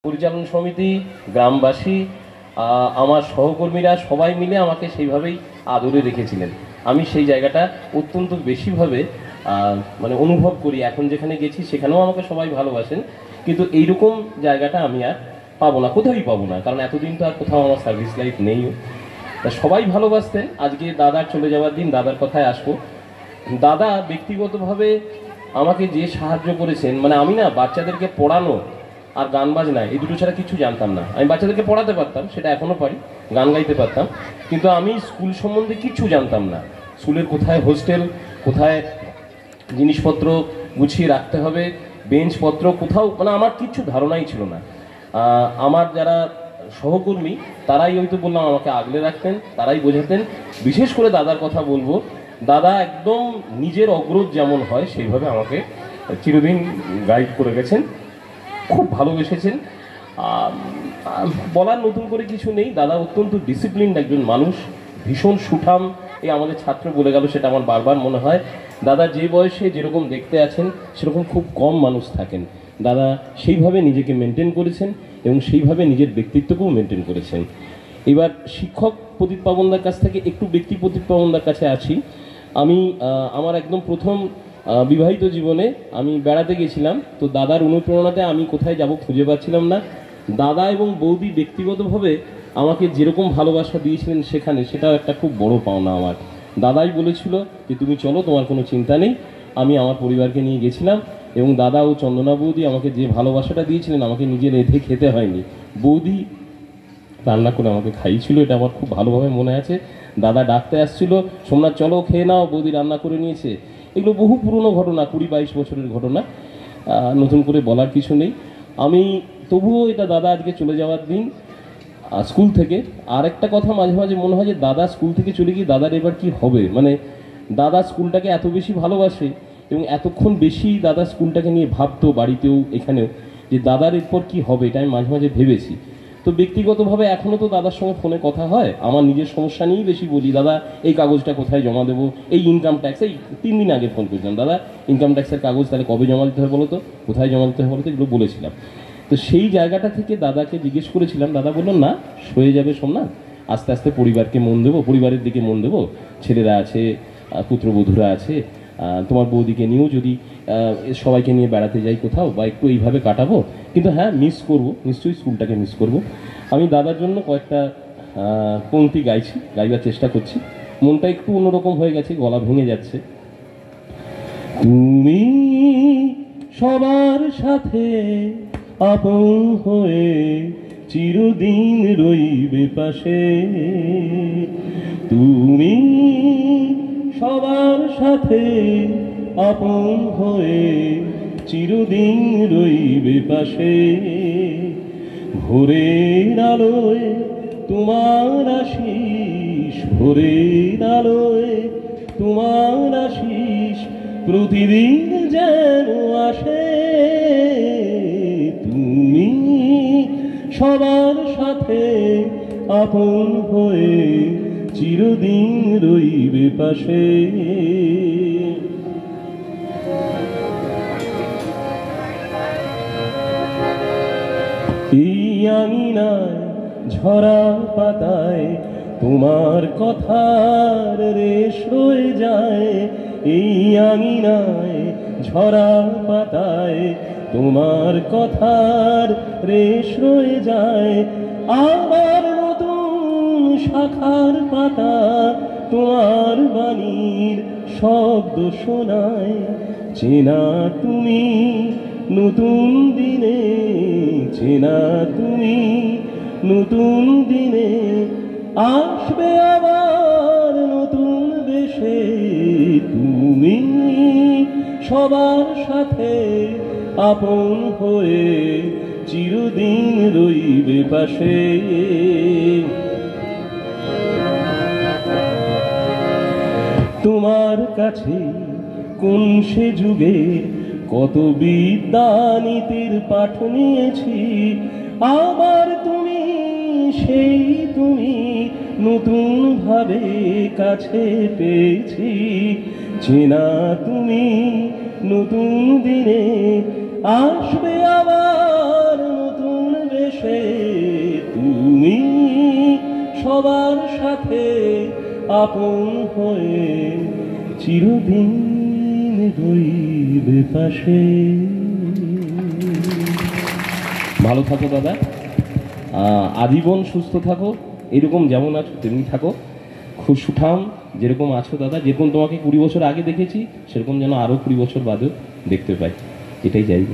পরিচালন সমিতি, গ্রামবাসী, আমার সহকর্মীরা সবাই মিলে আমাকে সেইভাবেই আদরে রেখেছিলেন। আমি সেই জায়গাটা অত্যন্ত বেশিভাবে মানে অনুভব করি। এখন যেখানে গেছি সেখানেও আমাকে সবাই ভালোবাসেন, কিন্তু এইরকম জায়গাটা আমি আর পাবো না, কোথাওই পাবো না, কারণ এতদিন তো আর কোথাও আমার সার্ভিস লাইফ নেইও। তা সবাই ভালোবাসতেন। আজকে দাদার চলে যাওয়ার দিন, দাদার কথায় আসবো। দাদা ব্যক্তিগতভাবে আমাকে যে সাহায্য করেছেন, মানে আমি না বাচ্চাদেরকে পড়ানো আর গান বাজনায় এই দুটো ছাড়া কিছু জানতাম না। আমি বাচ্চাদেরকে পড়াতে পারতাম, সেটা এখনও পারি, গান গাইতে পারতাম, কিন্তু আমি স্কুল সম্বন্ধে কিচ্ছু জানতাম না। স্কুলের কোথায় হোস্টেল, কোথায় জিনিসপত্র গুছিয়ে রাখতে হবে, বেঞ্চপত্র কোথাও, মানে আমার কিচ্ছু ধারণাই ছিল না। আমার যারা সহকর্মী তারাই হয়তো বললাম আমাকে আগলে রাখতেন, তারাই বোঝাতেন। বিশেষ করে দাদার কথা বলবো, দাদা একদম নিজের অগ্রজ যেমন হয় সেইভাবে আমাকে চিরদিন গাইড করে গেছেন, খুব ভালোবেসেছেন। বলার নতুন করে কিছু নেই। দাদা অত্যন্ত ডিসিপ্লিনড একজন মানুষ, ভীষণ সুঠাম। এই আমাদের ছাত্র বলে গেল, সেটা আমার বারবার মনে হয়। দাদা যে বয়সে যেরকম দেখতে আছেন সেরকম খুব কম মানুষ থাকেন। দাদা সেইভাবে নিজেকে মেনটেন করেছেন এবং সেইভাবে নিজের ব্যক্তিত্বকেও মেনটেন করেছেন। এবার শিক্ষক প্রদীপ পাবনদার কাছ থেকে একটু ব্যক্তি প্রদীপ পাবনদার কাছে আছি। আমি আমার একদম প্রথম বিবাহিত জীবনে আমি বেড়াতে গেছিলাম, তো দাদার অনুপ্রেরণাতে আমি কোথায় যাব খুঁজে পাচ্ছিলাম না। দাদা এবং বৌদি ব্যক্তিগতভাবে আমাকে যেরকম ভালোবাসা দিয়েছিলেন সেখানে, সেটাও একটা খুব বড় পাওনা আমার। দাদাই বলেছিল যে তুমি চলো, তোমার কোনো চিন্তা নেই। আমি আমার পরিবারকে নিয়ে গেছিলাম এবং দাদা ও চন্দনা বৌদি আমাকে যে ভালোবাসাটা দিয়েছিলেন, আমাকে নিজে রেঁধে খেতে হয়নি, বৌদি রান্না করে আমাকে খাইয়েছিল। এটা আমার খুব ভালোভাবে মনে আছে। দাদা ডাকতে আসছিল, সোমনাথ চলো খেয়ে নাও, বৌদি রান্না করে নিয়েছে। এগুলো বহু পুরনো ঘটনা, 20-22 বছরের ঘটনা, নতুন করে বলার কিছু নেই। আমি তবুও এটা দাদা আজকে চলে যাওয়ার দিন স্কুল থেকে। আর একটা কথা মাঝে মাঝে মনে হয় যে দাদা স্কুল থেকে চলে গিয়ে দাদার এবার কি হবে। মানে দাদা স্কুলটাকে এত বেশি ভালোবাসে এবং এতক্ষণ বেশি দাদা স্কুলটাকে নিয়ে ভাবতো, বাড়িতেও এখানেও, যে দাদার এরপর কি হবে, এটা আমি মাঝে মাঝে ভেবেছি। তো ব্যক্তিগতভাবে এখনও তো দাদার সঙ্গে ফোনে কথা হয়। আমার নিজের সমস্যা নিয়েই বেশি বলি, দাদা এই কাগজটা কোথায় জমা দেবো, এই ইনকাম ট্যাক্স, এই 3 দিন আগে ফোন করেছিলাম, দাদা ইনকাম ট্যাক্সের কাগজ তাহলে কবে জমা দিতে হবে বলো তো, কোথায় জমা দিতে হবে বলো তো, এগুলো বলেছিলাম। তো সেই জায়গাটা থেকে দাদাকে জিজ্ঞেস করেছিলাম, দাদা বললো না হয়ে যাবে সোমনাথ, আস্তে আস্তে পরিবারকে মন দেবো, পরিবারের দিকে মন দেবো, ছেলেরা আছে, পুত্রবধূরা আছে, তোমার বৌদিকে নিয়েও যদি সবাইকে নিয়ে বেড়াতে যাই কোথাও, বা একটু এইভাবে কাটাবো। কিন্তু হ্যাঁ, মিস করবো, নিশ্চয়ই স্কুলটাকে মিস করব। আমি দাদার জন্য কয়েকটা পংক্তি গাইছি, গাইবার চেষ্টা করছি। মনটা একটু অন্যরকম হয়ে গেছে, গলা ভেঙে যাচ্ছে। তুমি সবার সাথে আপন হয়ে চিরদিন রইবে পাশে, তুমি সবার সাথে আপন হয়ে চিরদিন রইবে পাশে। ভোরের আলোয় তোমার আশিস, ভোরের আলোয় তোমার আশিস প্রতিদিন যেন আসে। তুমি সবার সাথে আপন হয়ে চিরদিন রইবে পাশে। এই আঙিনায় ঝরা পাতায় তোমার কথার রেশ রয়ে যায়, এই আঙিনায় ঝরা পাতায় তোমার কথার রেশ রয়ে যায়। আবার নতুন শাখার পাতা তোমার বাণীর শব্দ শোনায়, চেনা তুমি নতুন দিনে, চেনা তুমি নতুন দিনে, আসবে আবার নতুন বেশে। তুমি সবার সাথে আপন হয়ে চিরদিন রইবে পাশে। তোমার কাছে কোন সে যুগে কত বিদ্যা নীতির পাঠ নিয়েছি, আবার তুমি সেই তুমি নতুন ভাবে কাছে পেয়েছি। চেনা তুমি নতুন দিনে, আসবে আবার নতুন বয়সে তুমি সবার সাথে আপন হয়ে চিরদিন রইবে পাশে। ভালো থাকো দাদা, আজীবন সুস্থ থাকো, এরকম যেমন আছো তেমনি থাকো, খুব সুঠাম যেরকম আছো দাদা। যেরকম তোমাকে 20 বছর আগে দেখেছি সেরকম যেন আরও 20 বছর বাদেও দেখতে পাই, এটাই চাইব।